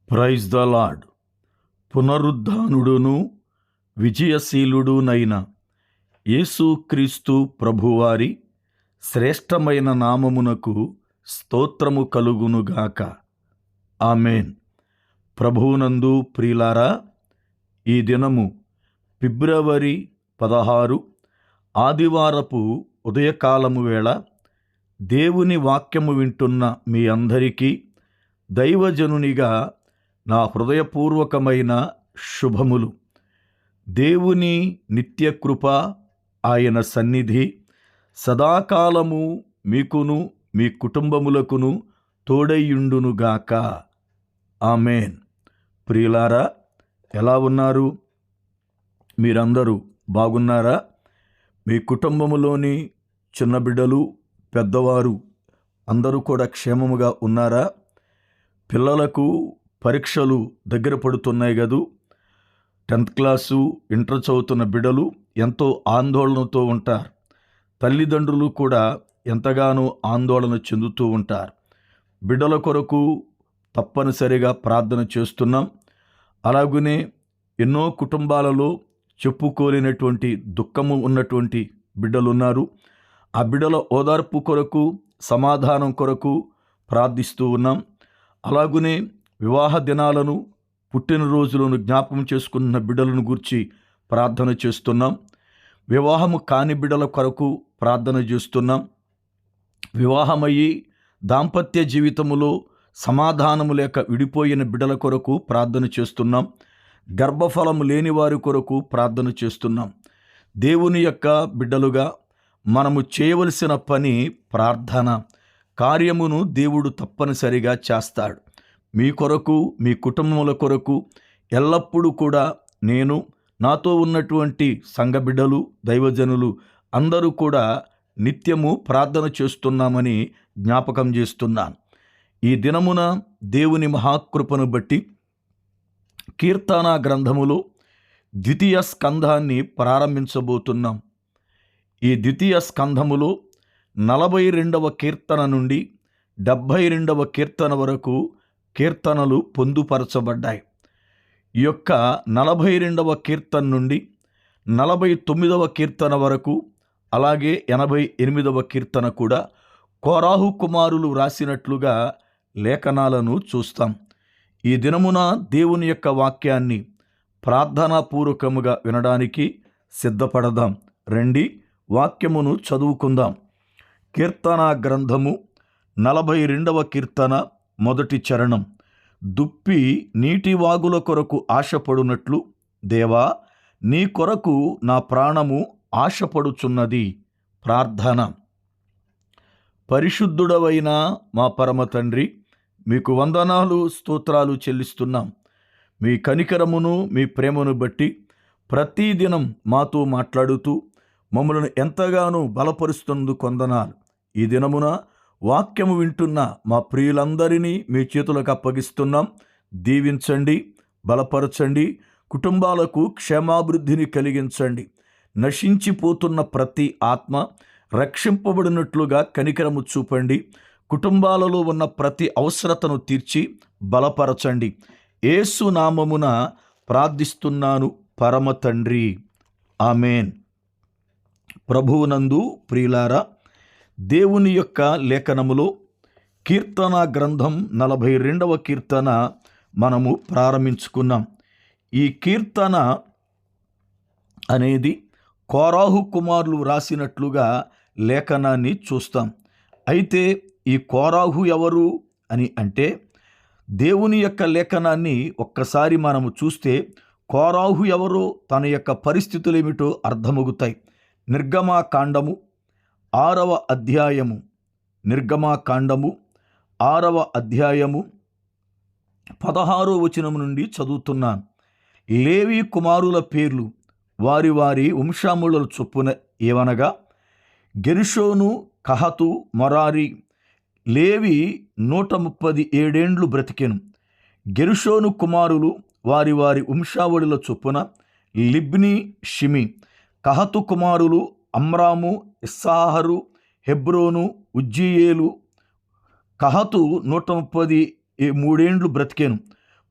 Praise the lord. పునరుద్ధానుడును విజయశీలుడునైన యేసుక్రీస్తు ప్రభువారి శ్రేష్టమైన నామమునకు స్తోత్రము కలుగునుగాక. ఆమేన్. ప్రభువునందు ప్రియులారా, ఈ దినము ఫిబ్రవరి 16 ఆదివారపు ఉదయకాలము వేళ దేవుని వాక్యము వింటున్న మీ అందరికీ దైవజనునిగా నా హృదయపూర్వకమైన శుభములు. దేవుని నిత్యకృప, ఆయన సన్నిధి సదాకాలము మీకును మీ కుటుంబములకును తోడైయుండునుగాక. ఆమేన్. ప్రియులారా, ఎలా ఉన్నారు? మీరందరూ బాగున్నారా? మీ కుటుంబములోని చిన్న బిడ్డలు, పెద్దవారు అందరూ కూడా క్షేమముగా ఉన్నారా? పిల్లలకు పరీక్షలు దగ్గర పడుతున్నాయి కదూ. 10th క్లాసు, ఇంటర్ చదువుతున్న బిడ్డలు ఎంతో ఆందోళనతో ఉంటారు. తల్లిదండ్రులు కూడా ఎంతగానో ఆందోళన చెందుతూ ఉంటారు. బిడ్డల కొరకు తప్పనిసరిగా ప్రార్థన చేస్తున్నాం. అలాగనే ఎన్నో కుటుంబాలలో చెప్పుకోలేనటువంటి దుఃఖము ఉన్నటువంటి బిడ్డలున్నారు. ఆ బిడ్డల ఓదార్పు కొరకు, సమాధానం కొరకు ప్రార్థిస్తూ ఉన్నాం. అలాగునే వివాహ దినాలను, పుట్టినరోజులను జ్ఞాపకం చేసుకున్న బిడ్డలను గూర్చి ప్రార్థన చేస్తున్నాం. వివాహము కాని బిడ్డల కొరకు ప్రార్థన చేస్తున్నాం. వివాహమయ్యి దాంపత్య జీవితములో సమాధానము లేక విడిపోయిన బిడ్డల కొరకు ప్రార్థన చేస్తున్నాం. గర్భఫలము లేని వారి కొరకు ప్రార్థన చేస్తున్నాం. దేవుని యొక్క బిడ్డలుగా మనము చేయవలసిన పని ప్రార్థన. కార్యమును దేవుడు తప్పనిసరిగా చేస్తాడు. మీ కొరకు, మీ కుటుంబముల కొరకు ఎల్లప్పుడూ కూడా నేను, నాతో ఉన్నటువంటి సంఘ బిడ్డలు, దైవజనులు అందరూ కూడా నిత్యము ప్రార్థన చేస్తున్నామని జ్ఞాపకం చేస్తున్నాను. ఈ దినమున దేవుని మహాకృపను బట్టి కీర్తన గ్రంథములో 2వ స్కంధాన్ని ప్రారంభించబోతున్నాం. ఈ 2వ స్కంధములో 42వ కీర్తన నుండి 72వ కీర్తన వరకు కీర్తనలు పొందుపరచబడ్డాయి. ఈ యొక్క 42వ కీర్తన నుండి 49వ కీర్తన వరకు, అలాగే 88వ కీర్తన కూడా కోరాహు కుమారులు రాసినట్లుగా లేఖనాలను చూస్తాం. ఈ దినమున దేవుని యొక్క వాక్యాన్ని ప్రార్థనాపూర్వకముగా వినడానికి సిద్ధపడదాం. రండి, వాక్యమును చదువుకుందాం. కీర్తన గ్రంథము 42వ కీర్తన మొదటి చరణం. దుప్పి నీటి వాగుల కొరకు ఆశపడునట్లు, దేవా నీ కొరకు నా ప్రాణము ఆశపడుచున్నది. ప్రార్థన. పరిశుద్ధుడవైన మా పరమ తండ్రి, మీకు వందనాలు, స్తోత్రాలు చెల్లిస్తున్నాం. మీ కనికరమును, మీ ప్రేమను బట్టి ప్రతిదినం మాతో మాట్లాడుతూ మమ్మలను ఎంతగానో బలపరుస్తున్నందుకు వందనాలు. ఈ దినమున వాక్యము వింటున్న మా ప్రియులందరినీ మీ చేతులకు అప్పగిస్తున్నాం. దీవించండి, బలపరచండి, కుటుంబాలకు క్షేమాభివృద్ధిని కలిగించండి. నశించిపోతున్న ప్రతి ఆత్మ రక్షింపబడినట్లుగా కనికరము చూపండి. కుటుంబాలలో ఉన్న ప్రతి అవసరతను తీర్చి బలపరచండి. యేసు నామమున ప్రార్థిస్తున్నాను పరమ తండ్రి. ఆమేన్. ప్రభువునందు ప్రియులారా, దేవుని యొక్క లేఖనములో కీర్తన గ్రంథం 42వ కీర్తన మనము ప్రారంభించుకున్నాం. ఈ కీర్తన అనేది కోరాహు కుమారులు రాసినట్లుగా లేఖనాన్ని చూస్తాం. అయితే ఈ కోరాహు ఎవరు అని అంటే, దేవుని యొక్క లేఖనాన్ని ఒక్కసారి మనము చూస్తే కోరాహు ఎవరో, తన యొక్క పరిస్థితులు ఏమిటో అర్థమవుతాయి. నిర్గమాకాండము 6వ అధ్యాయము, నిర్గమాకాండము 6వ అధ్యాయము 16వ వచనము నుండి చదువుతున్నాను. లేవి కుమారుల పేర్లు వారి వారి వంశాముల చొప్పున ఏవనగా, గెర్షోను, కహతు, మొరారి. లేవి 137 ఏండ్లు బ్రతికెను. గెర్షోను కుమారులు వారి వారి వంశావళుల చొప్పున లిబ్ని, షిమి. కహతు కుమారులు అమ్రాము, ఇస్సాహారు, హెబ్రోను, ఉజ్జీయేలు. కహతు 133 ఏండ్లు బ్రతికెను.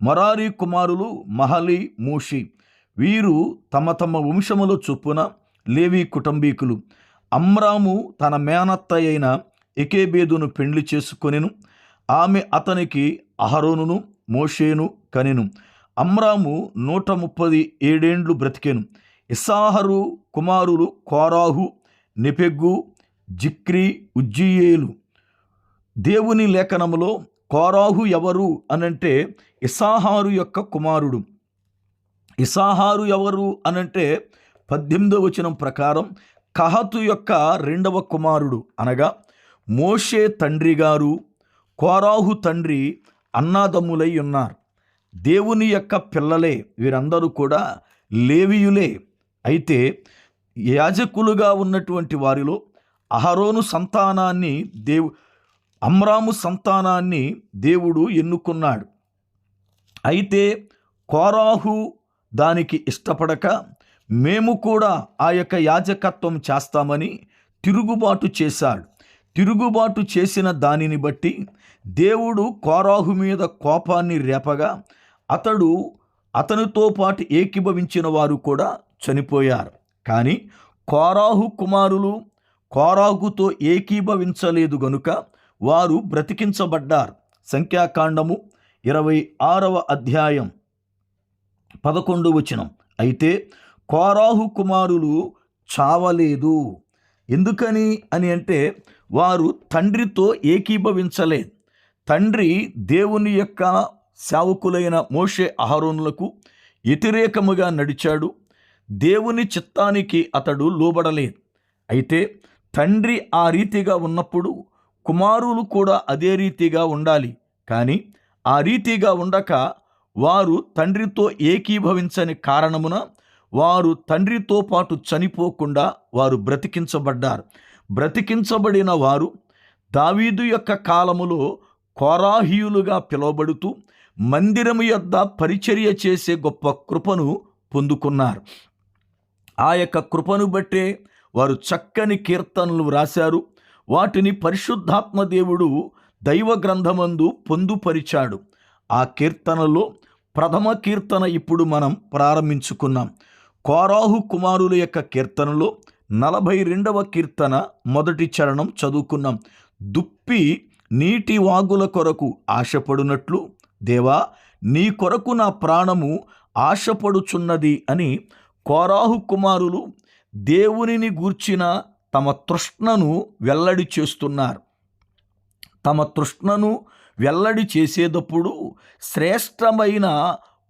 మరారి కుమారులు మహలి, మూషి. వీరు తమ తమ వంశముల చొప్పున లేవి కుటుంబీకులు. అమ్రాము తన మేనత్త అయిన ఎకేబేదును పెండ్లి చేసుకొనెను. ఆమె అతనికి అహరోనును మోషేను కనెను. అమ్రాము 137 బ్రతికెను. ఇస్సాహారు కుమారులు కోరాహు, నెపెగ్గు, జిక్రీ, ఉజ్జీయేలు. దేవుని లేఖనములో కోరాహు ఎవరు అనంటే ఇస్సాహారు యొక్క కుమారుడు. ఇస్సాహారు ఎవరు అనంటే 18వ వచనం ప్రకారం కహతు యొక్క 2వ కుమారుడు, అనగా మోషే తండ్రి గారు కోరాహు తండ్రి అన్నాదమ్ములై ఉన్నారు. దేవుని యొక్క పిల్లలే వీరందరూ కూడా లేవీయులే. అయితే యాజకులుగా ఉన్నటువంటి వారిలో అహరోను సంతానాన్ని అమ్రాము సంతానాన్ని దేవుడు ఎన్నుకున్నాడు. అయితే కోరాహు దానికి ఇష్టపడక మేము కూడా ఆ యొక్క యాజకత్వం చేస్తామని తిరుగుబాటు చేశాడు. తిరుగుబాటు చేసిన దానిని బట్టి దేవుడు కోరాహు మీద కోపాన్ని రేపగా అతనితో పాటు ఏకీభవించిన వారు కూడా చనిపోయారు. కానీ కోరాహు కుమారులు కోరాహుతో ఏకీభవించలేదు గనుక వారు బ్రతికించబడ్డారు. సంఖ్యాకాండము 26వ అధ్యాయం 11వ వచనం. అయితే కోరాహు కుమారులు చావలేదు. ఎందుకని అని అంటే వారు తండ్రితో ఏకీభవించలేదు. తండ్రి దేవుని యొక్క సేవకులైన మోషే అహరోనులకు వ్యతిరేకముగా నడిచాడు. దేవుని చిత్తానికి అతడు లోబడలేదు. అయితే తండ్రి ఆ రీతిగా ఉన్నప్పుడు కుమారులు కూడా అదే రీతిగా ఉండాలి. కానీ ఆ రీతిగా ఉండక వారు తండ్రితో ఏకీభవించని కారణమున వారు తండ్రితో పాటు చనిపోకుండా వారు బ్రతికించబడ్డారు. బ్రతికించబడిన వారు దావీదు యొక్క కాలములో కోరాహీయులుగా పిలువబడుతూ మందిరము యొద్ద పరిచర్య చేసే గొప్ప కృపను పొందుకున్నారు. ఆ యొక్క కృపను బట్టే వారు చక్కని కీర్తనలు వ్రాశారు. వాటిని పరిశుద్ధాత్మ దేవుడు దైవ గ్రంథమందు పొందుపరిచాడు. ఆ కీర్తనలో ప్రథమ కీర్తన ఇప్పుడు మనం ప్రారంభించుకున్నాం. కోరాహు కుమారుల యొక్క కీర్తనలో 42వ కీర్తన మొదటి చరణం చదువుకున్నాం. దుప్పి నీటి వాగుల కొరకు ఆశపడునట్లు దేవా నీ కొరకు నా ప్రాణము ఆశపడుచున్నది అని కోరాహు కుమారులు దేవునిని గూర్చిన తమ తృష్ణను వెల్లడి చేస్తున్నారు. తమ తృష్ణను వెల్లడి చేసేటప్పుడు శ్రేష్టమైన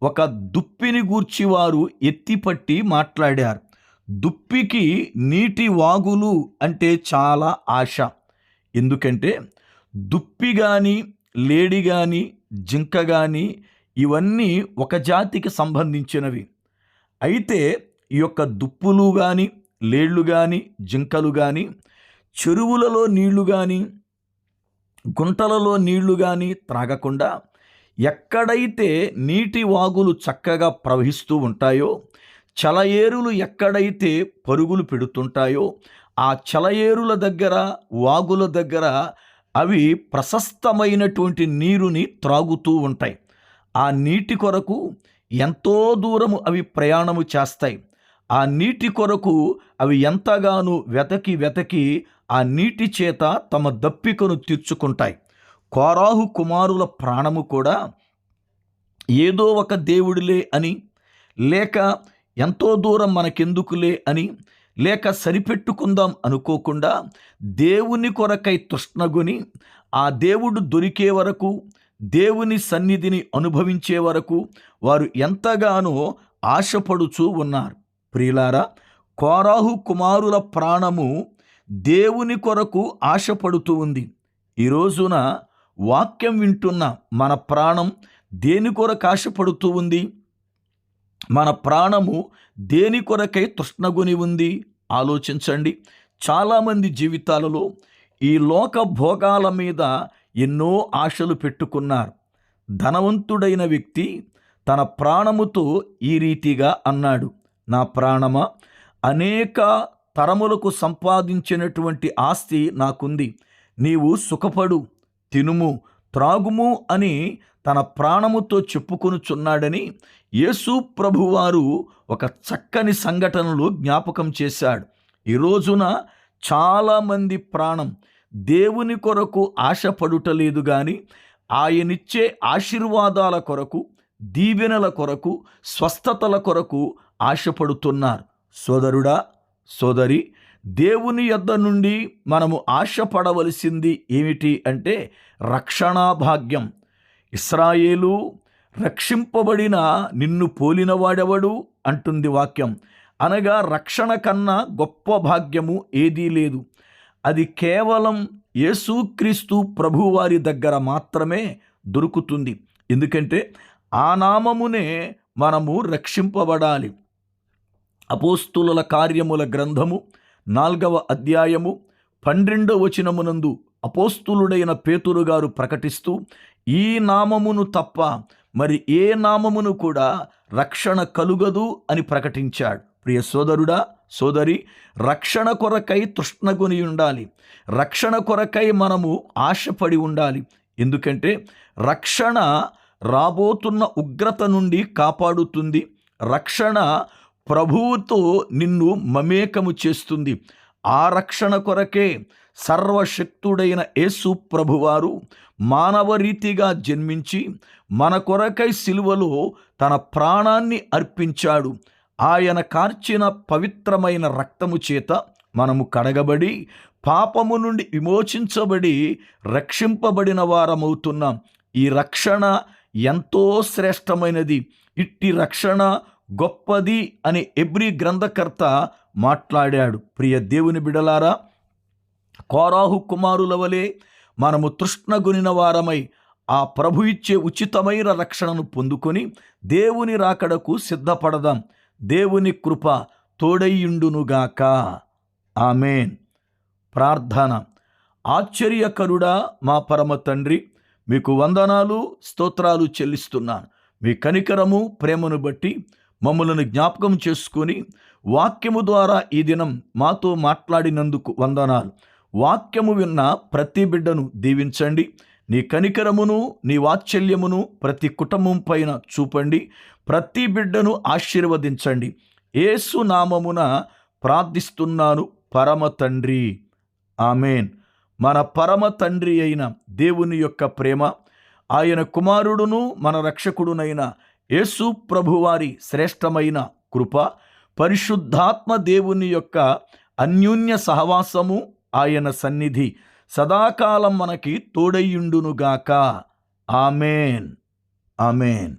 ఒక దుప్పిని గూర్చి వారు ఎత్తిపట్టి మాట్లాడారు. దుప్పికి నీటి వాగులు అంటే చాలా ఆశ. ఎందుకంటే దుప్పి కానీ, లేడి కానీ, జింక కానీ ఇవన్నీ ఒక జాతికి సంబంధించినవి. అయితే ఈ యొక్క దుప్పులు కానీ, లేళ్ళు కానీ, జింకలు కానీ చెరువులలో నీళ్లు కానీ, గుంటలలో నీళ్లు కానీ త్రాగకుండా ఎక్కడైతే నీటి వాగులు చక్కగా ప్రవహిస్తూ ఉంటాయో, చలయేరులు ఎక్కడైతే పరుగులు పెడుతుంటాయో ఆ చలయేరుల దగ్గర, వాగుల దగ్గర అవి ప్రశస్తమైనటువంటి నీరుని త్రాగుతూ ఉంటాయి. ఆ నీటి కొరకు ఎంతో దూరము అవి ప్రయాణము చేస్తాయి. ఆ నీటి కొరకు అవి ఎంతగానో వెతకి ఆ నీటి చేత తమ దప్పికను తీర్చుకుంటాయి. కోరాహు కుమారుల ప్రాణము కూడా ఏదో ఒక దేవుడిలే అని, లేక ఎంతో దూరం మనకెందుకులే అని, లేక సరిపెట్టుకుందాం అనుకోకుండా దేవుని కొరకై తృష్ణగొని ఆ దేవుడు దొరికే వరకు, దేవుని సన్నిధిని అనుభవించే వరకు వారు ఎంతగానో ఆశపడుచూ ఉన్నారు. ప్రియులారా, కోరాహు కుమారుల ప్రాణము దేవుని కొరకు ఆశపడుతూ ఉంది. ఈ రోజున వాక్యం వింటున్న మన ప్రాణం దేని కొరకు ఆశపడుతూ ఉంది? మన ప్రాణము దేని కొరకై తృష్ణగొని ఉంది? ఆలోచించండి. చాలామంది జీవితాలలో ఈ లోక భోగాల మీద ఎన్నో ఆశలు పెట్టుకున్నారు. ధనవంతుడైన వ్యక్తి తన ప్రాణముతో ఈ రీతిగా అన్నాడు, నా ప్రాణమా, అనేక తరములకు సంపాదించినటువంటి ఆస్తి నాకుంది. నీవు సుఖపడు, తినుము, త్రాగుము అని తన ప్రాణముతో చెప్పుకొనుచున్నాడని యేసు ప్రభువారు ఒక చక్కని సంఘటనలో జ్ఞాపకం చేశాడు. ఈ రోజున చాలామంది ప్రాణం దేవుని కొరకు ఆశపడుటలేదు కానీ ఆయనిచ్చే ఆశీర్వాదాల కొరకు, దీవెనల కొరకు, స్వస్థతల కొరకు ఆశపడుతున్నారు. సోదరుడా, సోదరి, దేవుని యొద్ద నుండి మనము ఆశపడవలసింది ఏమిటి అంటే రక్షణా భాగ్యం. ఇశ్రాయేలు, రక్షింపబడిన నిన్ను పోలినవాడెవడు అంటుంది వాక్యం. అనగా రక్షణ కన్నా గొప్ప భాగ్యము ఏదీ లేదు. అది కేవలం యేసుక్రీస్తు ప్రభువారి దగ్గర మాత్రమే దొరుకుతుంది. ఎందుకంటే ఆ నామమునే మనము రక్షింపబడాలి. అపోస్తులుల కార్యముల గ్రంథము 4వ అధ్యాయము 12వ వచనమునందు అపోస్తులుడైన పేతురు గారు ప్రకటిస్తూ, ఈ నామమును తప్ప మరి ఏ నామమును కూడా రక్షణ కలుగదు అని ప్రకటించాడు. ప్రియ సోదరుడా, సోదరి, రక్షణ కొరకై తృష్ణగొని ఉండాలి. రక్షణ కొరకై మనము ఆశపడి ఉండాలి. ఎందుకంటే రక్షణ రాబోతున్న ఉగ్రత నుండి కాపాడుతుంది. రక్షణ ప్రభువుతో నిన్ను మమేకము చేస్తుంది. ఆ రక్షణ కొరకే సర్వశక్తుడైన యేసు ప్రభువారు మానవ రీతిగా జన్మించి మన కొరకై సిలువలో తన ప్రాణాన్ని అర్పించాడు. ఆయన కార్చిన పవిత్రమైన రక్తము చేత మనము కడగబడి పాపము నుండి విమోచించబడి రక్షింపబడిన వారమవుతున్నాం. ఈ రక్షణ ఎంతో శ్రేష్టమైనది. ఇట్టి రక్షణ గొప్పది అని హెబ్రీ గ్రంథకర్త మాట్లాడాడు. ప్రియ దేవుని బిడలారా, కోరాహు కుమారుల వలె మనము తృష్ణగొనిన వారమై ఆ ప్రభు ఇచ్చే ఉచితమైన రక్షణను పొందుకొని దేవుని రాకడకు సిద్ధపడదాం. దేవుని కృప తోడైయుండునుగాక. ఆమేన్. ప్రార్థన. ఆశ్చర్యకరుడా మా పరమ తండ్రి, మీకు వందనాలు, స్తోత్రాలు చెల్లిస్తున్నాను. మీ కనికరము, ప్రేమను బట్టి మమ్మలను జ్ఞాపకం చేసుకొని వాక్యము ద్వారా ఈ దినం మాతో మాట్లాడినందుకు వందనాలు. వాక్యము విన్న ప్రతి బిడ్డను దీవించండి. నీ కనికరమును, నీ వాత్సల్యమును ప్రతి కుటుంబం పైన చూపండి. ప్రతి బిడ్డను ఆశీర్వదించండి. యేసు నామమున ప్రార్థిస్తున్నాను పరమ తండ్రి. ఆమేన్. మన పరమ తండ్రి అయిన దేవుని యొక్క ప్రేమ, ఆయన కుమారుడును మన రక్షకుడునైన యేసు ప్రభువారి శ్రేష్టమైన కృప, పరిశుద్ధాత్మ దేవుని యొక్క అన్యోన్య సహవాసము, ఆయన సన్నిధి సదాకాలం మనకి తోడైయుండునుగాక. ఆమేన్. ఆమేన్.